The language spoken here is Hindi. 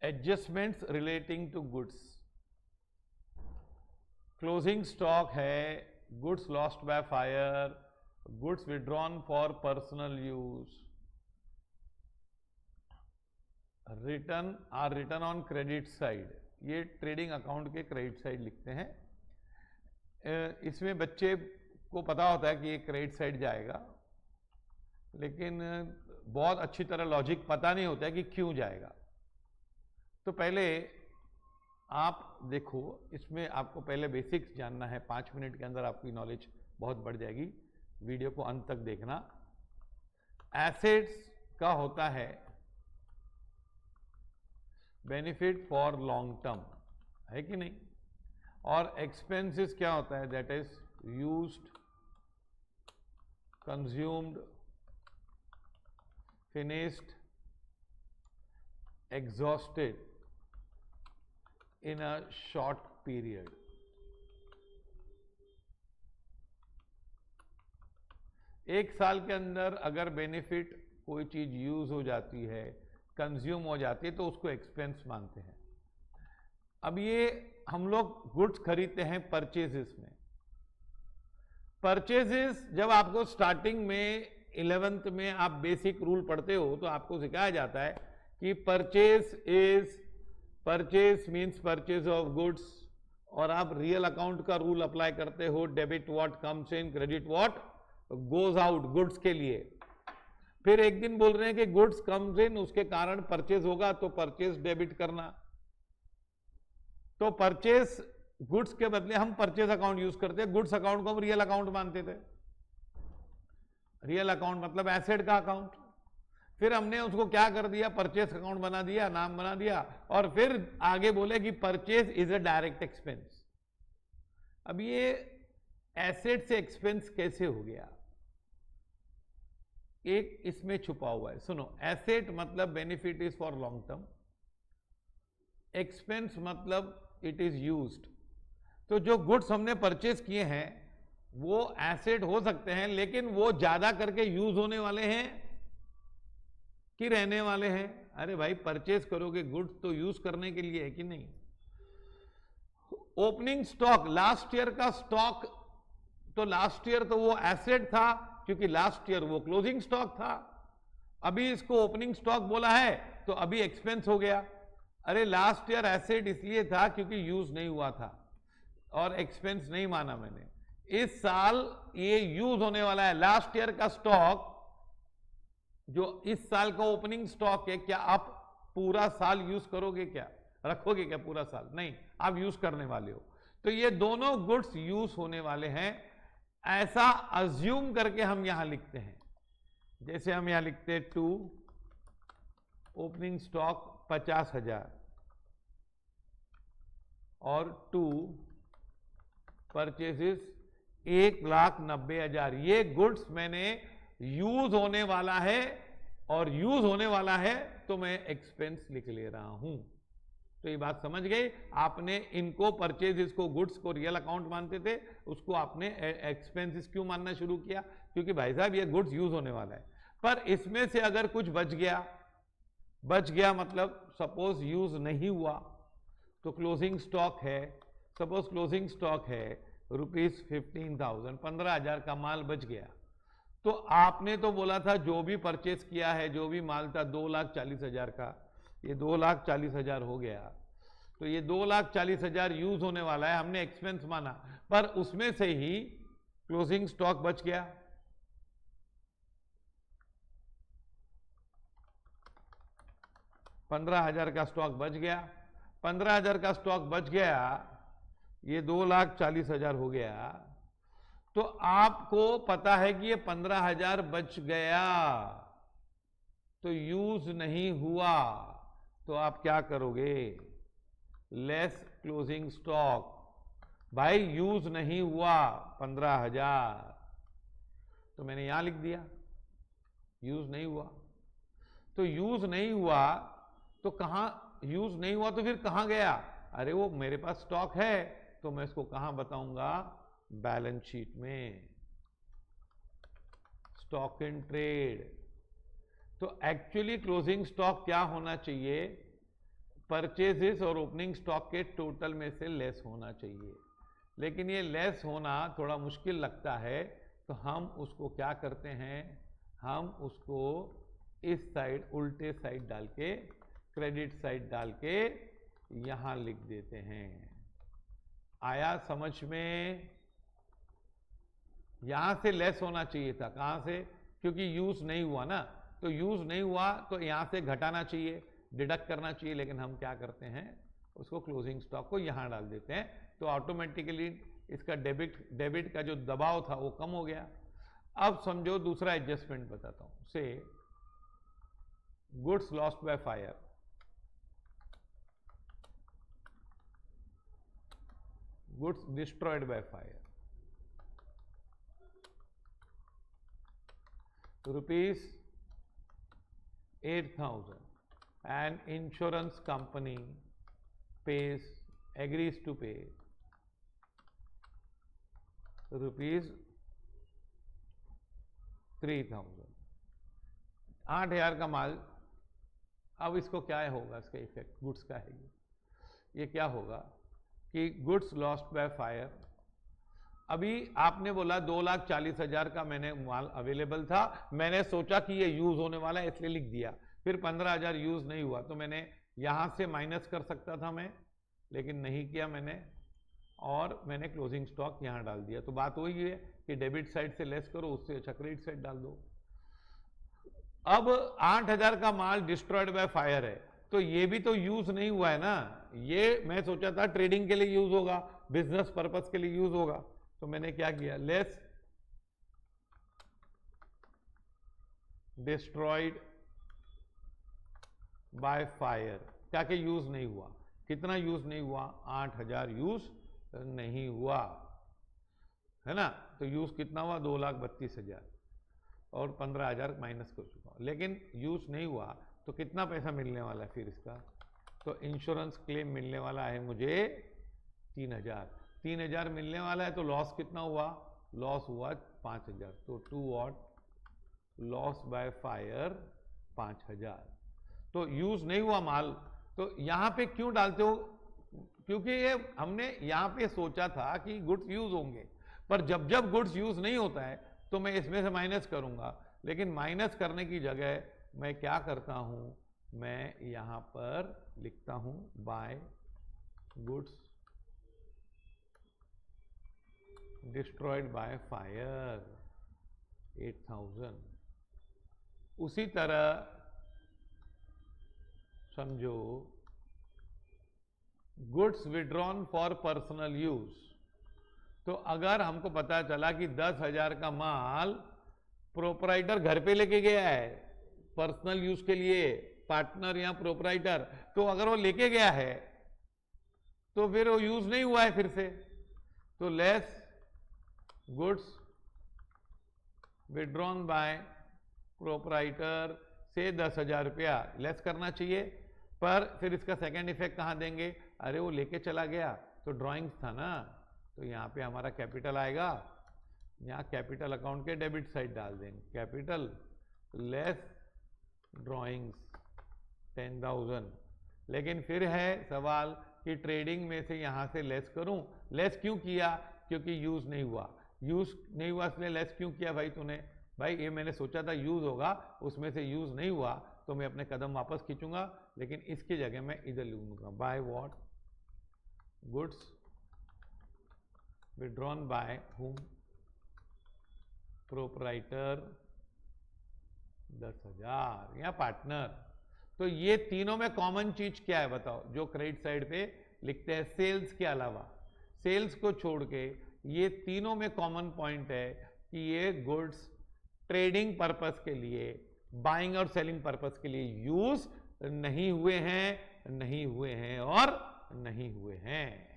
Adjustments relating to goods, closing stock है, goods lost by fire, goods withdrawn for personal use, return on credit side, ये ट्रेडिंग अकाउंट के क्रेडिट साइड लिखते हैं। इसमें बच्चे को पता होता है कि ये क्रेडिट साइड जाएगा, लेकिन बहुत अच्छी तरह लॉजिक पता नहीं होता है कि क्यों जाएगा। तो पहले आप देखो, इसमें आपको पहले बेसिक्स जानना है, 5 मिनट के अंदर आपकी नॉलेज बहुत बढ़ जाएगी, वीडियो को अंत तक देखना। एसेट्स का होता है बेनिफिट फॉर लॉन्ग टर्म, है कि नहीं, और एक्सपेंसेस क्या होता है, that is used, consumed, finished, exhausted in a short period. एक साल के अंदर अगर बेनिफिट कोई चीज यूज हो जाती है, कंज्यूम हो जाती है, तो उसको एक्सपेंस मानते हैं। अब ये हम लोग गुड्स खरीदते हैं परचेजेस में। परचेजेस जब आपको स्टार्टिंग में 11th में आप बेसिक रूल पढ़ते हो तो आपको सिखाया जाता है कि purchase means purchase of goods, और आप रियल अकाउंट का रूल अप्लाई करते हो, debit what comes in, credit what goes out, goods के लिए। फिर एक दिन बोल रहे हैं कि गुड्स कम्स इन, उसके कारण परचेज होगा, तो परचेज डेबिट करना। तो परचेज गुड्स के बदले हम परचेज अकाउंट यूज करते हैं, गुड्स अकाउंट को हम रियल अकाउंट मानते थे। रियल अकाउंट मतलब एसेट का अकाउंट। फिर हमने उसको क्या कर दिया, परचेज अकाउंट बना दिया, नाम बना दिया, और फिर आगे बोले कि purchase is a direct expense. अब ये एसेट से एक्सपेंस कैसे हो गया, एक इसमें छुपा हुआ है। सुनो, एसेट मतलब benefit is for long term, expense मतलब इट इज यूज्ड। तो जो गुड्स हमने परचेज किए हैं वो एसेट हो सकते हैं, लेकिन वो ज्यादा करके यूज होने वाले हैं कि रहने वाले हैं। अरे भाई, परचेज करोगे गुड्स तो यूज करने के लिए है कि नहीं। ओपनिंग स्टॉक, लास्ट ईयर का स्टॉक, तो लास्ट ईयर तो वो एसेट था क्योंकि लास्ट ईयर वो क्लोजिंग स्टॉक था। अभी इसको ओपनिंग स्टॉक बोला है तो अभी एक्सपेंस हो गया। अरे लास्ट ईयर एसेट इसलिए था क्योंकि यूज नहीं हुआ था और एक्सपेंस नहीं माना मैंने। इस साल ये यूज होने वाला है। लास्ट ईयर का स्टॉक जो इस साल का ओपनिंग स्टॉक है, क्या आप पूरा साल यूज करोगे, क्या रखोगे क्या पूरा साल? नहीं, आप यूज करने वाले हो। तो ये दोनों गुड्स यूज होने वाले हैं, ऐसा अज्यूम करके हम यहां लिखते हैं। जैसे हम यहां लिखते हैं टू ओपनिंग स्टॉक 50,000 और टू परचेजेस 1,90,000। ये गुड्स मैंने यूज होने वाला है, और यूज होने वाला है तो मैं एक्सपेंस लिख ले रहा हूं। तो ये बात समझ गए आपने। इनको परचेजेस को, गुड्स को रियल अकाउंट मानते थे, उसको आपने एक्सपेंसेस क्यों मानना शुरू किया? क्योंकि भाई साहब ये गुड्स यूज होने वाला है। पर इसमें से अगर कुछ बच गया मतलब सपोज यूज नहीं हुआ, तो क्लोजिंग स्टॉक है, सपोज क्लोजिंग स्टॉक है ₹15,000, 15,000 का माल बच गया। तो आपने तो बोला था जो भी परचेस किया है, जो भी माल था 2,40,000 का, ये 2,40,000 हो गया। तो ये 2,40,000 यूज होने वाला है, हमने एक्सपेंस माना, पर उसमें से ही क्लोजिंग स्टॉक बच गया। $15,000 का स्टॉक बच गया। 15,000 का स्टॉक बच गया, ये 2,40,000 हो गया। तो आपको पता है कि ये 15,000 बच गया, तो यूज नहीं हुआ, तो आप क्या करोगे? Less closing stock. भाई यूज नहीं हुआ 15,000, तो मैंने यहां लिख दिया यूज नहीं हुआ। तो यूज नहीं हुआ तो कहां, यूज नहीं हुआ तो फिर कहां गया? अरे वो मेरे पास स्टॉक है, तो मैं इसको कहां बताऊंगा? बैलेंस शीट में, स्टॉक इन ट्रेड। तो एक्चुअली क्लोजिंग स्टॉक क्या होना चाहिए? परचेजेस और ओपनिंग स्टॉक के टोटल में से लेस होना चाहिए, लेकिन ये लेस होना थोड़ा मुश्किल लगता है, तो हम उसको क्या करते हैं, हम उसको इस साइड उल्टे साइड डाल के, क्रेडिट साइड डाल के यहां लिख देते हैं। आया समझ में? यहां से लेस होना चाहिए था, कहां से? क्योंकि यूज नहीं हुआ ना, तो यूज नहीं हुआ तो यहां से घटाना चाहिए, डिडक्ट करना चाहिए, लेकिन हम क्या करते हैं, उसको क्लोजिंग स्टॉक को यहां डाल देते हैं, तो ऑटोमेटिकली इसका डेबिट का जो दबाव था वो कम हो गया। अब समझो दूसरा एडजस्टमेंट बताता हूं। से goods lost by fire, goods destroyed by fire, rupees 8,000, and insurance company agrees to pay rupees 3,000। 8,000 का माल, अब इसको क्या होगा, इसका इफेक्ट गुड्स का है ये क्या होगा कि गुड्स लॉस्ट बाय फायर। अभी आपने बोला 2,40,000 का मैंने माल अवेलेबल था, मैंने सोचा कि ये यूज होने वाला है इसलिए लिख दिया, फिर 15,000 यूज नहीं हुआ, तो मैंने यहां से माइनस कर सकता था मैं, लेकिन नहीं किया मैंने, और मैंने क्लोजिंग स्टॉक यहां डाल दिया। तो बात वही है कि डेबिट साइड से लेस करो, उससे अच्छा क्रेडिट साइड डाल दो। अब 8,000 का माल डिस्ट्रॉयड बाय फायर है, तो ये भी तो यूज नहीं हुआ है ना, ये मैं सोचा था ट्रेडिंग के लिए यूज होगा, बिजनेस पर्पस के लिए यूज होगा, तो मैंने क्या किया, लेस डिस्ट्रॉयड बाय फायर, क्या कि यूज नहीं हुआ। कितना यूज नहीं हुआ? 8,000 यूज नहीं हुआ, है ना, तो यूज कितना हुआ? 2,32,000, और 15,000 माइनस कर चुका, लेकिन यूज नहीं हुआ, तो कितना पैसा मिलने वाला है फिर इसका? तो इंश्योरेंस क्लेम मिलने वाला है मुझे 3,000। 3,000 मिलने वाला है, तो लॉस कितना हुआ? लॉस हुआ 5,000, तो 2 वॉट लॉस बाय फायर 5,000। तो यूज नहीं हुआ माल, तो यहां पे क्यों डालते हो? क्योंकि ये हमने यहां पे सोचा था कि गुड्स यूज होंगे, पर जब जब गुड्स यूज नहीं होता है तो मैं इसमें से माइनस करूंगा, लेकिन माइनस करने की जगह मैं क्या करता हूं, मैं यहां पर लिखता हूं by goods destroyed by fire 8,000। उसी तरह समझो goods withdrawn for personal use, तो अगर हमको पता चला कि 10,000 का माल प्रोपराइटर घर पे लेके गया है पर्सनल यूज के लिए, पार्टनर या प्रोपराइटर, तो अगर वो लेके गया है तो फिर वो यूज नहीं हुआ है फिर से, तो less goods withdrawn bye proprietor से 10,000 रुपया लेस करना चाहिए। पर फिर इसका सेकेंड इफेक्ट कहां देंगे? अरे वो लेके चला गया तो ड्राइंग्स था ना, तो यहां पे हमारा कैपिटल आएगा, यहां कैपिटल अकाउंट के डेबिट साइड डाल देंगे, कैपिटल लेस ड्राइंग्स 10,000। लेकिन फिर है सवाल कि ट्रेडिंग में से यहां से लेस करूं, लेस क्यों किया? क्योंकि यूज नहीं हुआ, यूज नहीं हुआ इसलिए लेस क्यों किया भाई तूने? भाई ये मैंने सोचा था यूज होगा, उसमें से यूज नहीं हुआ, तो मैं अपने कदम वापस खींचूंगा, लेकिन इसकी जगह मैं इधर लिखूंगा by what goods withdrawn by whom proprietor 10,000 या पार्टनर। तो ये तीनों में कॉमन चीज क्या है बताओ, जो क्रेडिट साइड पे लिखते हैं सेल्स के अलावा, सेल्स को छोड़ के ये तीनों में कॉमन पॉइंट है कि ये गुड्स ट्रेडिंग पर्पस के लिए, बाइंग और सेलिंग पर्पस के लिए यूज नहीं हुए हैं, नहीं हुए हैं और नहीं हुए हैं।